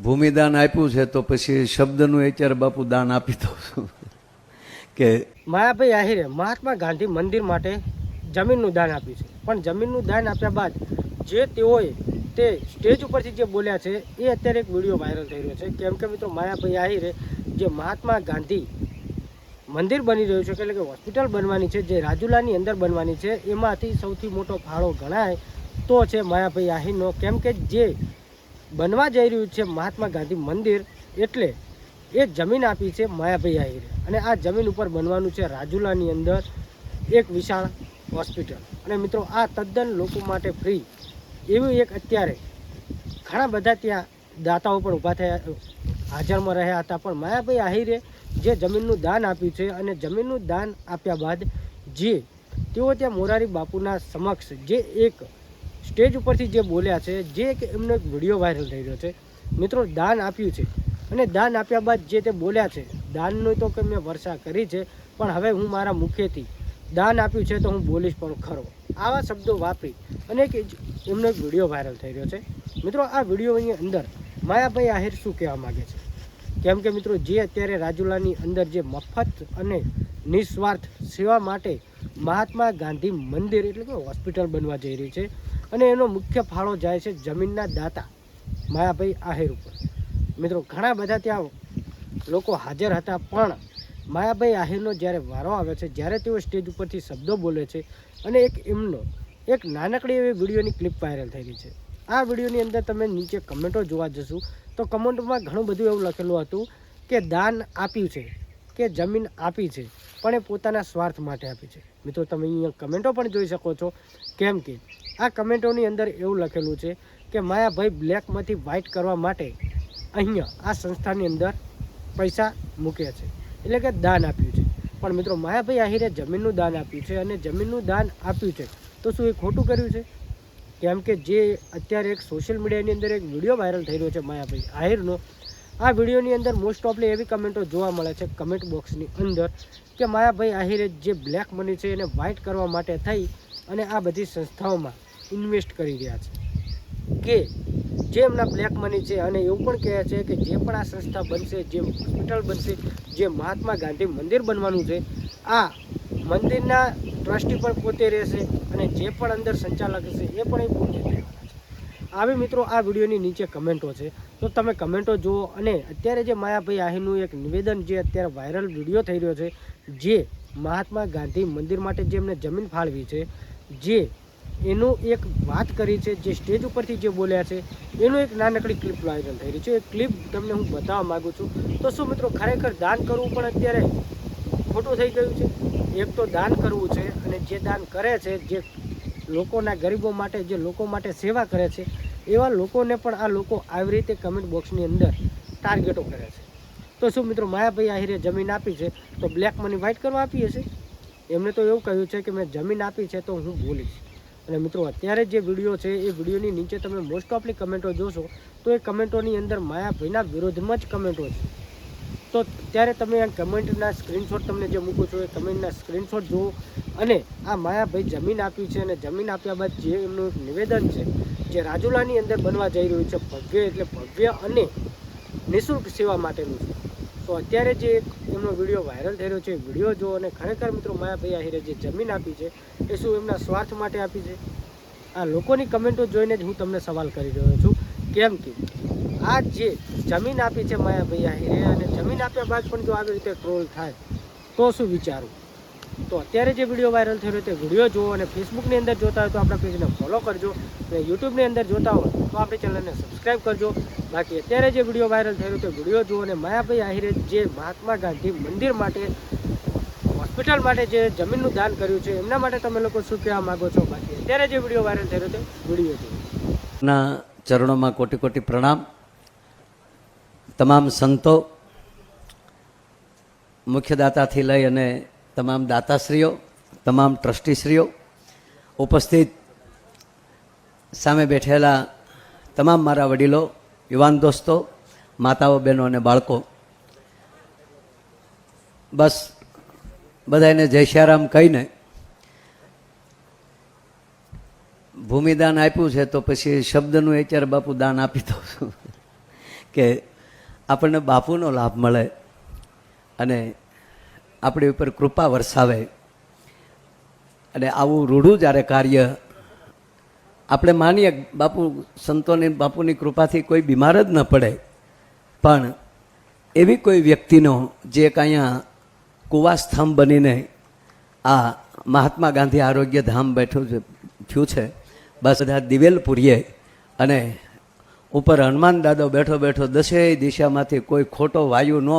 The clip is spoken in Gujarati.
ભૂમિદાન આપ્યું છે તો પછી શબ્દનું અત્યારે બાપુ દાન આપી દઉં છું કે માયાભાઈ આહિરે મહાત્મા ગાંધી મંદિર માટે જમીનનું દાન આપ્યું છે, પણ જમીનનું દાન આપ્યા બાદ જે તેઓએ તે સ્ટેજ ઉપરથી જે બોલ્યા છે એ અત્યારે એક વિડીયો વાયરલ થઈ રહ્યો છે. કેમ કે મિત્રો માયાભાઈ આહિરે જે મહાત્મા ગાંધી મંદિર બની રહ્યું છે એટલે કે હોસ્પિટલ બનવાની છે, જે રાજુલાની અંદર બનવાની છે, એમાંથી સૌથી મોટો ફાળો ગણાય તો છે માયાભાઈ આહિરનો. કેમ કે જે બનવા જઈ રહ્યું છે મહાત્મા ગાંધી મંદિર, એટલે એ જમીન આપી છે માયાભાઈ આહિરે, અને આ જમીન ઉપર બનવાનું છે રાજુલાની અંદર એક વિશાળ હોસ્પિટલ. અને મિત્રો આ તદ્દન લોકો માટે ફ્રી એવું એક અત્યારે ઘણા બધા ત્યાં દાતાઓ પણ ઊભા થયા હાજરમાં રહ્યા હતા, પણ માયાભાઈ આહિરે જે જમીનનું દાન આપ્યું છે અને જમીનનું દાન આપ્યા બાદ જે તેઓ ત્યાં મોરારી બાપુના સમક્ષ જે એક સ્ટેજ ઉપરથી જે બોલ્યા છે, જે એમનો એક વિડીયો વાયરલ થઈ રહ્યો છે મિત્રો, દાન આપ્યું છે અને દાન આપ્યા બાદ જે તે બોલ્યા છે, દાનનું તો કે મેં વર્ષા કરી છે, પણ હવે હું મારા મુખેથી દાન આપ્યું છે તો હું બોલીશ પણ ખરો, આવા શબ્દો વાપરી અને એમનો એક વિડીયો વાયરલ થઈ રહ્યો છે. મિત્રો આ વિડીયોની અંદર માયાભાઈ આહિર શું કહેવા માગે છે? કેમ કે મિત્રો જે અત્યારે રાજુલાની અંદર જે મફત અને નિસ્વાર્થ સેવા માટે મહાત્મા ગાંધી મંદિર એટલે કે હોસ્પિટલ બનવા જઈ રહી છે, અને એનો મુખ્ય ફાળો જાય છે જમીનના દાતા માયાભાઈ આહિર ઉપર. મિત્રો ઘણા બધા ત્યાં લોકો હાજર હતા, પણ માયાભાઈ આહિરનો જ્યારે વારો આવે છે, જ્યારે તેઓ સ્ટેજ ઉપરથી શબ્દો બોલે છે, અને એમનો એક નાનકડી એવી વિડીયોની ક્લિપ વાયરલ થઈ રહી છે. આ વિડીયોની અંદર તમે નીચે કમેન્ટો જોવા જશો તો કમેન્ટમાં ઘણું બધું એવું લખેલું હતું કે દાન આપ્યું છે, કે જમીન આપી છે, પણ એ પોતાના સ્વાર્થ માટે આપી છે. મિત્રો તમે અહીંયા કમેન્ટો પણ જોઈ શકો છો. કેમ કે આ કમેન્ટોની અંદર એવું લખેલું છે કે માયાભાઈ બ્લેકમાંથી વ્હાઇટ કરવા માટે અહીંયા આ સંસ્થાની અંદર પૈસા મૂકે છે, એટલે કે દાન આપ્યું છે. પણ મિત્રો માયાભાઈ આહિરે જમીનનું દાન આપ્યું છે, અને જમીનનું દાન આપ્યું છે તો શું એ ખોટું કર્યું છે? કેમ કે જે અત્યારે એક સોશિયલ મીડિયાની અંદર એક વિડીયો વાયરલ થઈ રહ્યો છે માયાભાઈ આહિરનો, આ વિડીયોની અંદર મોસ્ટ ઓફલી એવી કમેન્ટો જોવા મળે છે કમેન્ટ બોક્સની અંદર કે માયાભાઈ આહિરે જે બ્લેક મની છે એને વ્હાઇટ કરવા માટે થઈ અને આ બધી સંસ્થાઓમાં ઇન્વેસ્ટ કરી રહ્યા છે, કે જે એમના બ્લેક મની છે. અને એવું પણ કહે છે કે જે પણ આ સંસ્થા બનશે, જે હોસ્પિટલ બનશે, જે મહાત્મા ગાંધી મંદિર બનવાનું છે, આ મંદિરના ટ્રસ્ટી પણ પોતે રહેશે, અને જે પણ અંદર સંચાલક હશે એ પણ એ પોતે રહેવાના છે. આવી મિત્રો આ વિડીયોની નીચે કમેન્ટો છે, તો તમે કમેન્ટો જુઓ. અને અત્યારે જે માયાભાઈ આહિરનું એક નિવેદન જે અત્યારે વાયરલ વિડીયો થઈ રહ્યો છે, જે મહાત્મા ગાંધી મંદિર માટે જે એમને જમીન ફાળવી છે, જે એનું એક વાત કરી છે, જે સ્ટેજ ઉપરથી જે બોલ્યા છે, એનું એક નાનકડી ક્લિપ વાયરલ થઈ રહી છે. એ ક્લિપ તમને હું બતાવવા માગું છું. તો શું મિત્રો ખરેખર દાન કરવું પણ અત્યારે ખોટું થઈ ગયું છે? એક તો દાન કરવું છે, અને જે દાન કરે છે, જે લોકોના ગરીબો માટે, જે લોકો માટે સેવા કરે છે, એવા લોકોને પણ આ લોકો આવી રીતે કમેન્ટ બોક્સની અંદર ટાર્ગેટો કરે છે. તો શું મિત્રો માયાભાઈ આહિરે જમીન આપી છે તો બ્લેક મની વ્હાઇટ કરવા આપી હશે? એમને તો એવું કહ્યું છે કે મેં જમીન આપી છે તો હું બોલીશ. અને મિત્રો અત્યારે જે વિડીયો છે એ વિડીયોની નીચે તમે મોસ્ટ ઓફલી કમેન્ટો જોશો તો એ કમેન્ટોની અંદર માયાભાઈના વિરોધમાં જ કમેન્ટો છે. તો ત્યારે તમે આ કમેન્ટના સ્ક્રીનશોટ તમને જે મૂકું છું એ કમેન્ટના સ્ક્રીનશોટ જુઓ, અને આ માયાભાઈ જમીન આપી છે, અને જમીન આપ્યા બાદ જે એમનું એક નિવેદન છે, જે રાજુલાની અંદર બનવા જઈ રહ્યું છે, ભવ્ય એટલે ભવ્ય અને નિઃશુલ્ક સેવા માટેનું છે. તો અત્યારે જે એમનો વિડીયો વાયરલ થઈ રહ્યો છે, વિડીયો જુઓ, અને ખરેખર મિત્રો માયાભાઈ આહિરે જે જમીન આપી છે એ શું એમના સ્વાર્થ માટે આપી છે? આ લોકોની કમેન્ટો જોઈને જ હું તમને સવાલ કરી રહ્યો છું. કેમ કે આ જે જમીન આપી છે માયાભાઈ આહિરે, અને જમીન આપ્યા બાદ પણ જો આવી રીતે ટ્રોલ થાય તો શું વિચારું? તો અત્યારે જે વિડીયો વાયરલ થઈ રહ્યો તે વિડીયો જુઓ, અને ફેસબુકની અંદર જોતા હોય તો આપણા પેજને ફોલો કરજો, અને યુટ્યુબની અંદર જોતા હોય તો આપણી ચેનલને સબસ્ક્રાઈબ કરજો. બાકી અત્યારે જે વિડીયો વાયરલ થઈ રહ્યો તે વિડીયો જુઓ, અને માયાભાઈ આહિરે જે મહાત્મા ગાંધી મંદિર માટે, હોસ્પિટલ માટે જે જમીનનું દાન કર્યું છે, એમના માટે તમે લોકો શું કહેવા માગો છો? બાકી અત્યારે જે વિડીયો વાયરલ થઈ રહ્યો તે વિડીયો જુઓ. ના ચરણોમાં કોટી કોટી પ્રણામ. તમામ સંતો, મુખ્ય દાતાથી લઈ અને તમામ દાતાશ્રીઓ, તમામ ટ્રસ્ટીશ્રીઓ, ઉપસ્થિત સામે બેઠેલા તમામ મારા વડીલો, યુવાન દોસ્તો, માતાઓ, બહેનો અને બાળકો, બસ બધાને જય શ્યારામ કહીને ભૂમિદાન આપ્યું છે તો પછી શબ્દનું અત્યારે બાપુ દાન આપી દઉં છું કે આપણને બાપુનો લાભ મળે અને આપણી ઉપર કૃપા વરસાવે. અને આવું રૂઢું જ્યારે કાર્ય આપણે માનીએ બાપુ સંતોની બાપુની કૃપાથી કોઈ બીમાર જ ન પડે, પણ એવી કોઈ વ્યક્તિનો જે એક અહીંયા કુવાસ્તંભ બનીને આ મહાત્મા ગાંધી આરોગ્ય ધામ બેઠું થયું છે. બસ બધા દિવેલ પૂરીએ અને ઉપર હનુમાન દાદો બેઠો બેઠો દસેય દિશામાંથી કોઈ ખોટો વાયુ ન